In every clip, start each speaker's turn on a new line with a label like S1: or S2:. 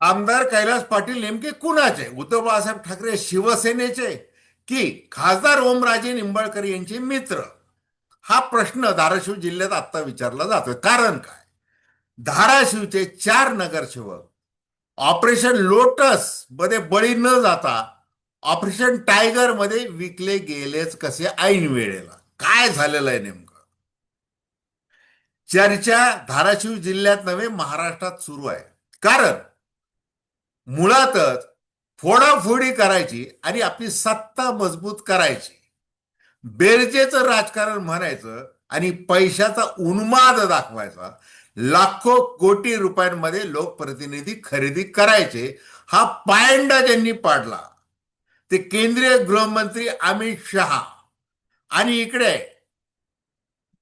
S1: आमदार कैलास पाटील नेमके कुणाचे? उद्धव बाळासाहेब ठाकरे शिवसेनेचे की खासदार ओमराजे निंबाळकर यांचे मित्र? हा प्रश्न धाराशिव जिल्ह्यात आता विचारला जातोय. कारण काय? धाराशिवचे 4 नगरसेवक ऑपरेशन लोटस मध्ये बळी न जाता ऑपरेशन टायगर मध्ये विकले गेलेच कसे ऐन वेळेला? काय झालेलं आहे नेमकं? चर्चा धाराशिव जिल्ह्यात नव्हे, महाराष्ट्रात सुरू आहे. कारण मुळातच फोडाफोडी करायची आणि आपली सत्ता मजबूत करायची, बेरजेचं राजकारण म्हणायचं आणि पैशाचा उन्माद दाखवायचा. लाखो कोटी रुपयांमध्ये लोकप्रतिनिधी खरेदी करायचे. हा पायंडा ज्यांनी पाडला ते केंद्रीय गृहमंत्री अमित शहा आणि इकडे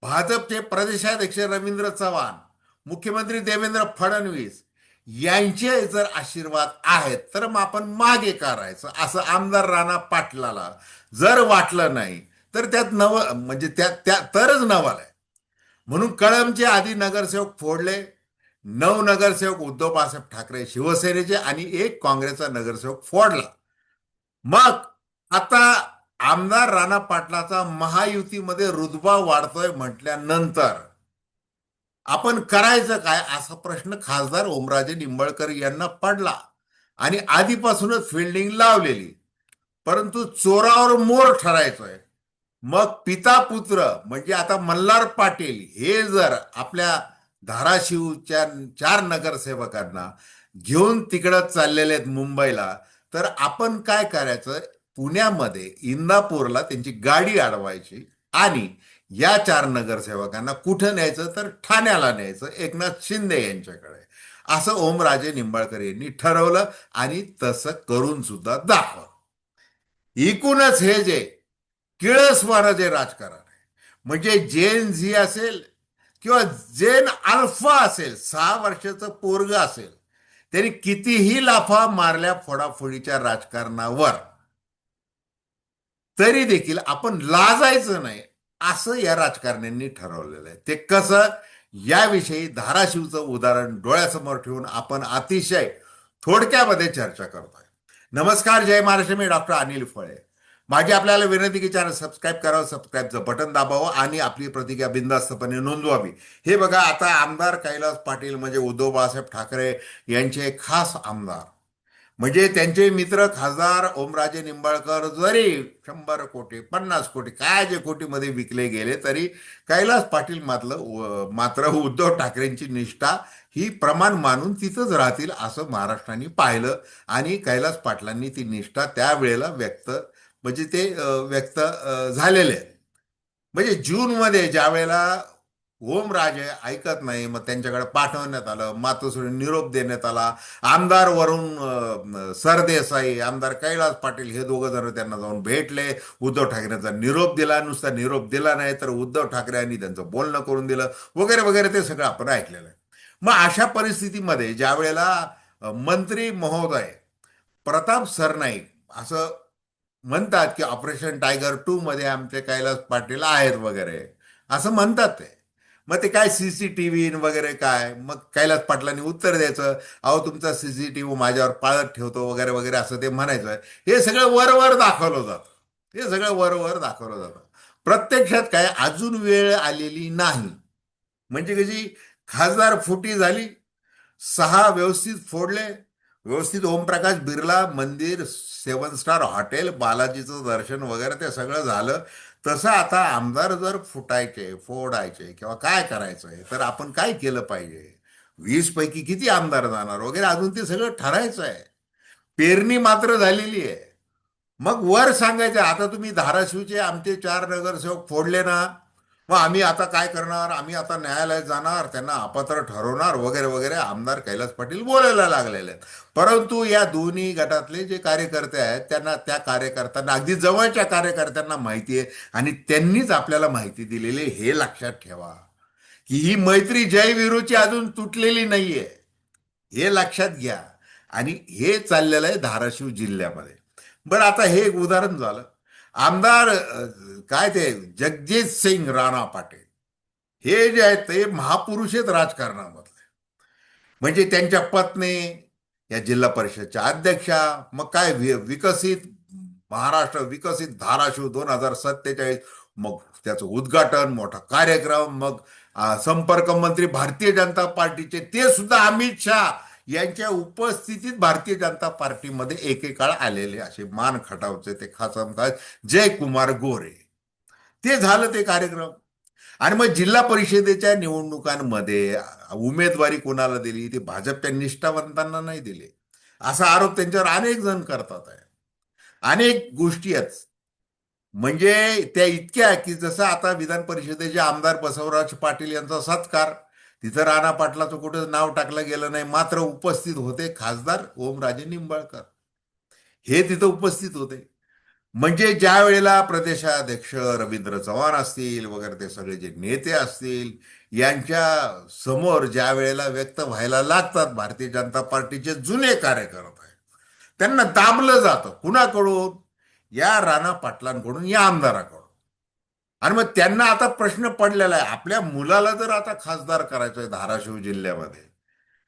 S1: भाजपचे प्रदेशाध्यक्ष रवींद्र चव्हाण, मुख्यमंत्री देवेंद्र फडणवीस यांचे जर आशीर्वाद आहेत तर मग आपण मागे का राहायचं, असं आमदार राणा पाटलाला जर वाटलं नाही तर त्यात नव म्हणजे त्या तरच नवल आहे. म्हणून कळंबचे आधी नगरसेवक फोडले. 9 नगरसेवक उद्धव बाळासाहेब ठाकरे शिवसेनेचे आणि एक काँग्रेसचा नगरसेवक फोडला. मग आता आमदार राणा पाटलाचा महायुतीमध्ये रुतबा वाढतोय म्हटल्यानंतर आपण करायचं काय, असा प्रश्न खासदार ओमराजे निंबाळकर यांना पडला आणि आधीपासूनच फिल्डिंग लावलेली. परंतु चोरावर मोर ठरायचोय. मग पिता पुत्र म्हणजे आता मल्हार पाटील हे जर आपल्या धाराशिवच्या 4 नगरसेवकांना घेऊन तिकडं चाललेले आहेत मुंबईला, तर आपण काय करायचं? पुण्यामध्ये इंदापूरला त्यांची गाडी अडवायची आणि या 4 नगरसेवकांना कुठं न्यायचं? तर ठाण्याला न्यायचं, एकनाथ शिंदे यांच्याकडे. असं ओमराजे निंबाळकर यांनी ठरवलं आणि तसं करून सुद्धा दाखवलं. एकूणच हे जे किळसवारं जे राजकारण आहे, म्हणजे जेन झी असेल किंवा जेन अल्फा असेल, 6 वर्षाचं पोरग असेल, त्यांनी कितीही लाफा मारल्या फोडाफोडीच्या राजकारणावर, तरी देखील आपण लाजायचं नाही, असं या राजकारण्यांनी ठरवलेलं आहे. ते कसं, याविषयी धाराशिवचं उदाहरण डोळ्यासमोर ठेवून आपण अतिशय थोडक्यामध्ये चर्चा करतोय. नमस्कार, जय महाराष्ट्र. मी डॉक्टर अनिल फळे. माझी आपल्याला विनंती की चॅनल सबस्क्राईब करावं, सबस्क्राईबचं बटन दाबावं आणि आपली प्रतिक्रिया बिनधास्तपणे नोंदवावी. हे बघा, आता आमदार कैलास पाटील म्हणजे उद्धव बाळासाहेब ठाकरे यांचे खास आमदार, म्हणजे त्यांचे मित्र खासदार ओमराजे निंबाळकर जरी 100 कोटी 50 कोटी काय जे कोटीमध्ये विकले गेले, तरी कैलास पाटील मात्र उद्धव ठाकरेंची निष्ठा ही प्रमाण मानून तिथंच राहतील असं महाराष्ट्राने पाहिलं. आणि कैलास पाटलांनी ती निष्ठा त्यावेळेला म्हणजे ते व्यक्त झालेले आहे. म्हणजे जूनमध्ये ज्या वेळेला ओमराजे ऐकत नाही, मग त्यांच्याकडे पाठवण्यात आलं, मातोश्री निरोप देण्यात आला. आमदार वरुण सरदेसाई, आमदार कैलास पाटील हे दोघं जण त्यांना जाऊन भेटले, उद्धव ठाकरेंचा निरोप दिला. नुसता निरोप दिला नाही तर उद्धव ठाकरे यांनी त्यांचं बोलणं करून दिलं वगैरे वगैरे, ते सगळं आपण ऐकलेलं आहे. मग अशा परिस्थितीमध्ये ज्या वेळेला मंत्री महोदय प्रताप सरनाईक असं म्हणतात की ऑपरेशन टायगर 2 मध्ये आमचे कैलास पाटील आहेत वगैरे असं म्हणतात ते. मग ते काय सीसीटीव्ही वगैरे काय, मग कैलास पाटलांनी उत्तर द्यायचं, अहो तुमचा सीसीटीव्ही माझ्यावर पाळत ठेवतो वगैरे वगैरे असं ते म्हणायचं. हे सगळं वरवर दाखवलं जातं. हे सगळं वरवर दाखवलं जातं. प्रत्यक्षात काय अजून वेळ आलेली नाही. म्हणजे कशी खासदार फुटी झाली, 6 व्यवस्थित फोडले, व्यवस्थित ओमप्रकाश बिर्ला मंदिर, 7 स्टार हॉटेल, बालाजीचं दर्शन वगैरे ते सगळं झालं. तसं आता आमदार जर फुटायचे, फोडायचे किंवा काय करायचंय, तर आपण काय केलं पाहिजे? 20 पैकी किती आमदार जाणार वगैरे अजून ते सगळं ठरायचं आहे. पेरणी मात्र झालेली आहे. मग वर सांगायचं, आता तुम्ही धाराशिवचे आमचे 4 नगरसेवक फोडले ना, मग आम्ही आता काय करणार? आम्ही आता न्यायालयात जाणार, त्यांना अपात्र ठरवणार वगैरे वगैरे, आमदार कैलास पाटील बोलायला लागलेले आहेत. परंतु या दोन्ही गटातले जे कार्यकर्ते आहेत त्यांना, त्या कार्यकर्त्यांना, अगदी जवळच्या कार्यकर्त्यांना माहिती आहे आणि त्यांनीच आपल्याला माहिती दिलेली. हे लक्षात ठेवा की ही मैत्री जयवीरूची अजून तुटलेली नाहीये. हे लक्षात घ्या. आणि हे चाललेलं आहे धाराशिव जिल्ह्यामध्ये. बरं, आता हे एक उदाहरण झालं. आमदार काय ते जगजित सिंग राणा पाटील हे जे आहेत ते महापुरुष आहेत राजकारणामधले. म्हणजे त्यांच्या पत्नी या जिल्हा परिषदच्या अध्यक्षा. मग काय विकसित महाराष्ट्र, विकसित धाराशिव 2047, मग त्याचं उद्घाटन, मोठा कार्यक्रम, मग संपर्क मंत्री भारतीय जनता पार्टीचे, ते सुद्धा अमित शहा यांच्या उपस्थितीत भारतीय जनता पार्टीमध्ये एकेकाळ आलेले असे मान खटावचे ते खासमखास जयकुमार गोरे. ते झालं ते कार्यक्रम. आणि मग जिल्हा परिषदेच्या निवडणुकांमध्ये उमेदवारी कोणाला दिली? ती भाजपच्या निष्ठावंतांना नाही दिली, असा आरोप त्यांच्यावर अनेक जण करतात आहे. अनेक गोष्टी आहेत. म्हणजे त्या इतक्या की जसं आता विधान परिषदेचे आमदार बसवराज पाटील यांचा सत्कार, तिथं राणा पाटलाचं कुठं नाव टाकलं गेलं नाही, मात्र उपस्थित होते खासदार ओमराजे निंबाळकर. हे तिथं उपस्थित होते. म्हणजे ज्या वेळेला प्रदेशाध्यक्ष रवींद्र चव्हाण असतील वगैरे ते सगळे जे नेते असतील, यांच्या समोर ज्या वेळेला व्यक्त व्हायला लागतात भारतीय जनता पार्टीचे जुने कार्यकर्ते, त्यांना दाबलं जातं. कुणाकडून? या राणा पाटलांकडून, या आमदाराकडून. आणि मग त्यांना आता प्रश्न पडलेला आहे, आपल्या मुलाला जर आता खासदार करायचं आहे धाराशिव जिल्ह्यामध्ये,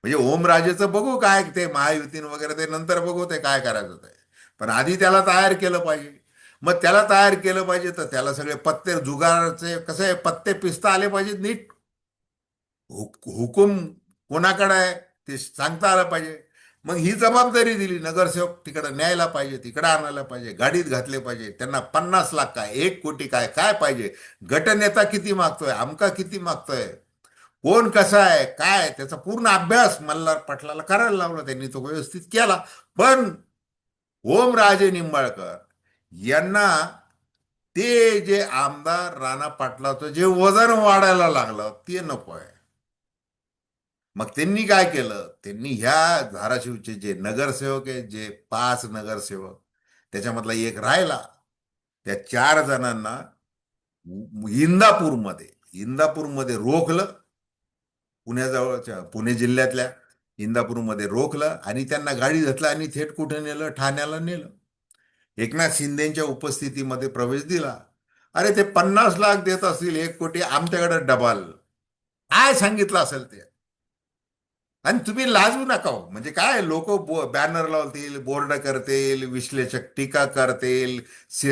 S1: म्हणजे ओमराजेचं बघू काय ते महायुतीन वगैरे ते नंतर बघू ते काय करायचं ते, पण आधी त्याला तयार केलं पाहिजे. मग त्याला तयार केलं पाहिजे तर त्याला सगळे पत्ते जुगाराचे कसे पत्ते पिसता आले पाहिजेत नीट. हुकूम कोणाकडे आहे ते सांगता आलं पाहिजे. मग ही जबाबदारी दिली, नगरसेवक तिकडे न्यायला पाहिजे, तिकडे आणायला पाहिजे, गाडीत घातले पाहिजे. त्यांना 50 लाख काय, 1 कोटी काय काय पाहिजे, गटनेता किती मागतोय, आमका किती मागतोय, कोण कसा आहे काय, त्याचा पूर्ण अभ्यास मल्हार पाटलाला करायला लावला. त्यांनी तो व्यवस्थित केला. पण ओमराजे निंबाळकर यांना ते जे आमदार राणा पाटलाचं जे वजन वाढायला लागलं ते नको आहे. मग त्यांनी काय केलं? त्यांनी ह्या धाराशिवचे जे नगरसेवक आहेत, जे 5 नगरसेवक, त्याच्यामधला एक राहिला, त्या 4 जणांना इंदापूरमध्ये इंदापूरमध्ये रोखलं. पुण्याजवळच्या पुणे जिल्ह्यातल्या इंदापूरमध्ये रोखलं आणि त्यांना गाडी घातलं आणि थेट कुठे नेलं? ठाण्याला नेलं. एकनाथ शिंदेच्या उपस्थितीमध्ये प्रवेश दिला. अरे ते 50 लाख देत असतील, 1 कोटी आमच्याकडे डबाल, काय सांगितलं असेल ते. आणि तुम्ही लाजू नका हो. म्हणजे काय लोक बॅनर लावतील, बोर्ड करतील, विश्लेषक टीका करतील,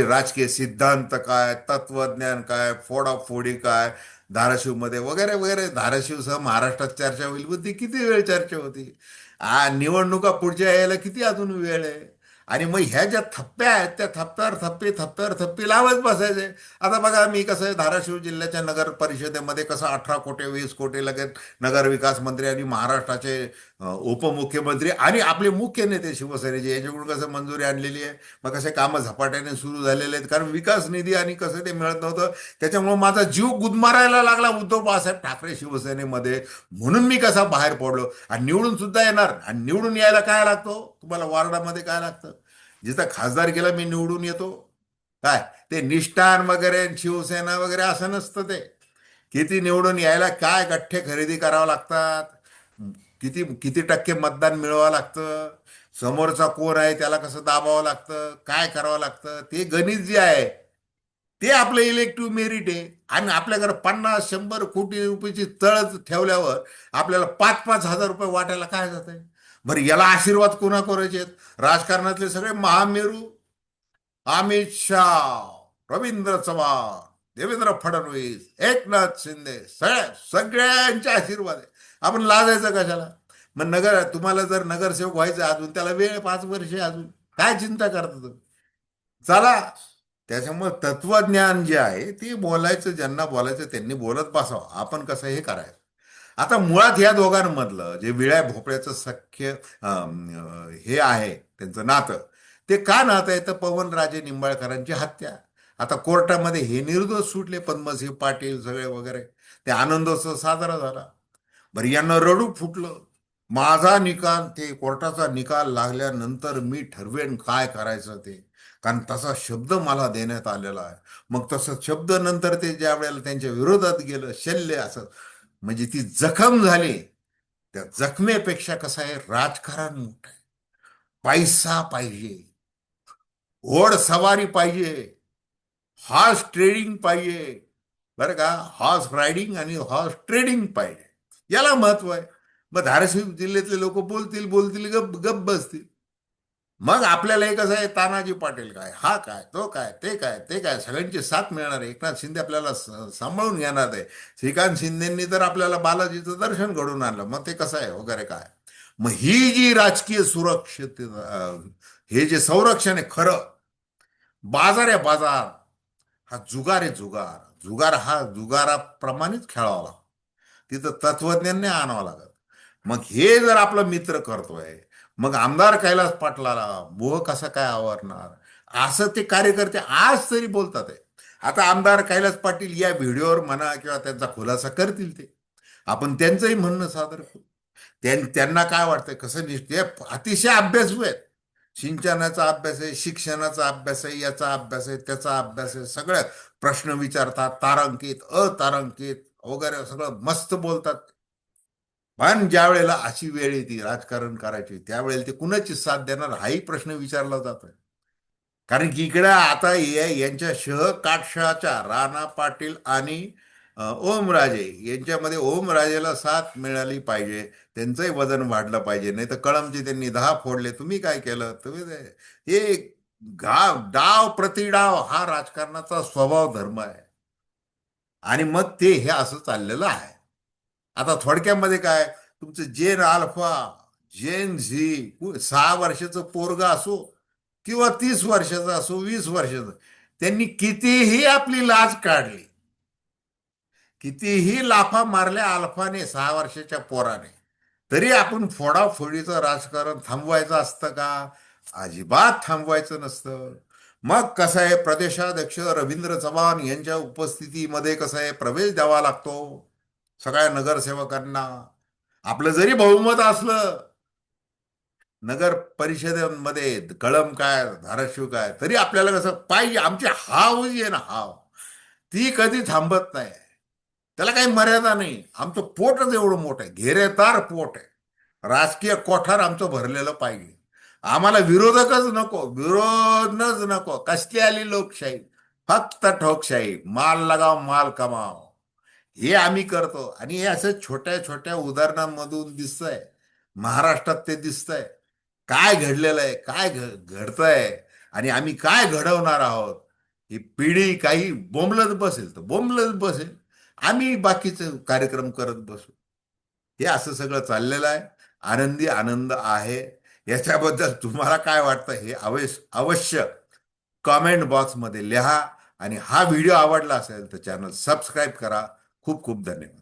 S1: राजकीय सिद्धांत काय, तत्वज्ञान काय, फोडाफोडी काय, धाराशिवमध्ये वगैरे वगैरे. धाराशिवसह महाराष्ट्रात चर्चा होईल, पण किती वेळ चर्चा होती? निवडणुका पुढच्या यायला किती अजून वेळ आहे? आणि मग ह्या ज्या थप्प्या आहेत त्या थप्प्यावर थप्पी लावत बसायचे. आता बघा, मी कसं आहे, धाराशिव जिल्ह्याच्या नगर परिषदेमध्ये कसं 18 कोटी 20 कोटी लगेच नगर विकास मंत्री आणि महाराष्ट्राचे उपमुख्यमंत्री आणि आपले मुख्य नेते शिवसेनेचे याच्याकडून कसं मंजुरी आणलेली आहे. मग कसे कामं झपाट्याने सुरू झालेले आहेत, कारण विकास निधी आणि कसं ते मिळत नव्हतं. त्याच्यामुळे माझा जीव गुदमारायला लागला उद्धव बाळासाहेब ठाकरे शिवसेनेमध्ये. म्हणून मी कसा बाहेर पडलो. आणि निवडून सुद्धा येणार. आणि निवडून यायला काय लागतो तुम्हाला? वार्डामध्ये काय लागतं? जिथं खासदार केला मी निवडून येतो, काय ते निष्ठान वगैरे शिवसेना वगैरे असं नसतं ते. किती निवडून यायला काय गठ्ठे खरेदी करावं लागतात, किती किती टक्के मतदान मिळवावं लागतं, समोरचा कोण आहे त्याला कसं दाबावं लागतं, काय करावं लागतं, ते गणित जे आहे ते आपलं इलेक्टिव्ह मेरिट आहे. आणि आपल्याकडे 50-100 कोटी रुपयाची तळ ठेवल्यावर आपल्याला 5-5 हजार रुपये वाटायला काय जात आहे? बरं, याला आशीर्वाद कोणा करायचे आहेत? राजकारणातले सगळे महामेरू, अमित शाह, रवींद्र चव्हाण, देवेंद्र फडणवीस, एकनाथ शिंदे, सगळ्यांचे आशीर्वाद आहे. आपण लाजायचं कशाला? मग तुम्हाला जर नगरसेवक व्हायचं अजून त्याला वेळ 5 वर्षे अजून, काय चिंता करता तुम्ही? चला. त्याच्यामुळे तत्वज्ञान जे आहे ते बोलायचं, ज्यांना बोलायचं त्यांनी बोलत बसावं. आपण कसं हे करायचं. आता मुळात या दोघांमधलं जे विळ्या भोपळ्याचं सख्य हे आहे त्यांचं नातं, ते का नातं आहे? तर पवनराजे निंबाळकरांची हत्या. आता कोर्टामध्ये हे निर्दोष सुटले, पद्मसिंह पाटील सगळे वगैरे, ते आनंदोत्सव साजरा झाला. बरं, यांना रडू फुटलं. माझा निकाल, ते कोर्टाचा निकाल लागल्यानंतर मी ठरवेन काय करायचं ते, कारण तसा शब्द मला देण्यात आलेला आहे. मग तसं शब्द नंतर ते ज्या वेळेला त्यांच्या विरोधात गेलं, शल्य असं, म्हणजे ती जखम झाली. त्या जखमेपेक्षा कसं आहे, राजकारण मोठं आहे. पैसा पाहिजे, घोडसवारी पाहिजे, हॉर्स ट्रेडिंग पाहिजे. बरं का, हॉर्स रायडिंग आणि हॉर्स ट्रेडिंग पाहिजे, याला महत्व आहे. मग धाराशिव जिल्ह्यातले लोक बोलतील बोलतील, गप गप बसतील. मग आपल्याला हे कसं आहे, तानाजी पाटील काय, हा काय, तो काय, ते काय, ते काय, सगळ्यांची साथ मिळणार आहे. एकनाथ शिंदे आपल्याला सांभाळून घेणार आहे. श्रीकांत शिंदेंनी तर आपल्याला बालाजीचं दर्शन घडवून आणलं, मग ते कसं आहे वगैरे काय. मग ही जी राजकीय सुरक्षितता, हे जे संरक्षण आहे खरं, बाजार आहे बाजार, हा जुगार आहे जुगार. जुगार हा जुगाराप्रमाणेच खेळावा लागतो. तिथं तत्वज्ञान नाही आणावं लागत. मग हे जर आपला मित्र करतोय, मग आमदार कैलास पाटलाला मोह कसा काय आवरणार, असं ते कार्यकर्ते आज तरी बोलतात आहे. आता आमदार कैलास पाटील या व्हिडिओवर म्हणा किंवा त्यांचा खुलासा करतील, ते आपण त्यांचंही म्हणणं सादर करू. त्यांना काय वाटतंय, कसं ते अतिशय अभ्यासू आहेत. सिंचनाचा अभ्यास आहे, शिक्षणाचा अभ्यास आहे, याचा अभ्यास आहे, त्याचा अभ्यास आहे, सगळ्यात प्रश्न विचारतात, तारांकित अतारांकित वगैरे सगळं मस्त बोलतात. पण ज्या वेळेला अशी वेळ येते राजकारण करायची, त्यावेळेला ते कुणाची साथ देणार, हाही प्रश्न विचारला जातोय. कारण की इकडे आता यांच्या काटशहाच्या राणा पाटील आणि ओमराजे यांच्यामध्ये ओमराजेला साथ मिळाली पाहिजे. त्यांचंही वजन वाढलं पाहिजे. नाही तर कळमचे त्यांनी 10 फोडले, तुम्ही काय केलं, तुम्ही हे डाव प्रतिडाव हा राजकारणाचा स्वभाव धर्म आहे. आणि मग ते हे असं चाललेलं आहे. आता थोडक्यामध्ये काय, तुमचं जेन अल्फा, जेन झी, 6 वर्षाचं पोरगा असो किंवा 30 वर्षाचा असो, 20 वर्षाचा, त्यांनी कितीही आपली लाज काढली, कितीही लाफा मारल्या अल्फाने, 6 वर्षाच्या पोराने, तरी आपण फोडाफोडीचं राजकारण थांबवायचं असतं का? अजिबात थांबवायचं नसतं. मग कसं आहे, प्रदेशाध्यक्ष रवींद्र चव्हाण यांच्या उपस्थितीमध्ये कसं आहे, प्रवेश द्यावा लागतो सगळ्या नगरसेवकांना. आपलं जरी बहुमत असलं नगर परिषदेमध्ये, कळम काय धाराशिव काय, तरी आपल्याला कसं पाहिजे, आमची हाव जी आहे ना, हाव ती कधी थांबत नाही. त्याला काही मर्यादा नाही. आमचं पोटच एवढं मोठं आहे, घेरेतार पोट आहे. राजकीय कोठार आमचं भरलेलं पाहिजे. आम्हाला विरोधकच नको, विरोधच नको. कसली आली लोकशाही, फक्त ठोकशाही, माल लगाव माल कमाव, हे आम्ही करतो. आणि हे असं छोट्या छोट्या उदाहरणांमधून दिसतंय. महाराष्ट्रात ते दिसतंय काय घडलेलं आहे, काय घडतंय, आणि आम्ही काय घडवणार आहोत. ही पिढी काही बोंबलत बसेल तर बोंबलत बसेल, आम्ही बाकीचे कार्यक्रम करत बसू. हे असं सगळं चाललेलं आहे. आनंदी आनंद आहे. याच्याबद्दल तुम्हाला काय वाटतं हे अवश्य कमेंट बॉक्समध्ये लिहा. आणि हा व्हिडिओ आवडला असेल तर चॅनल सबस्क्राईब करा. खूप खूप धन्यवाद.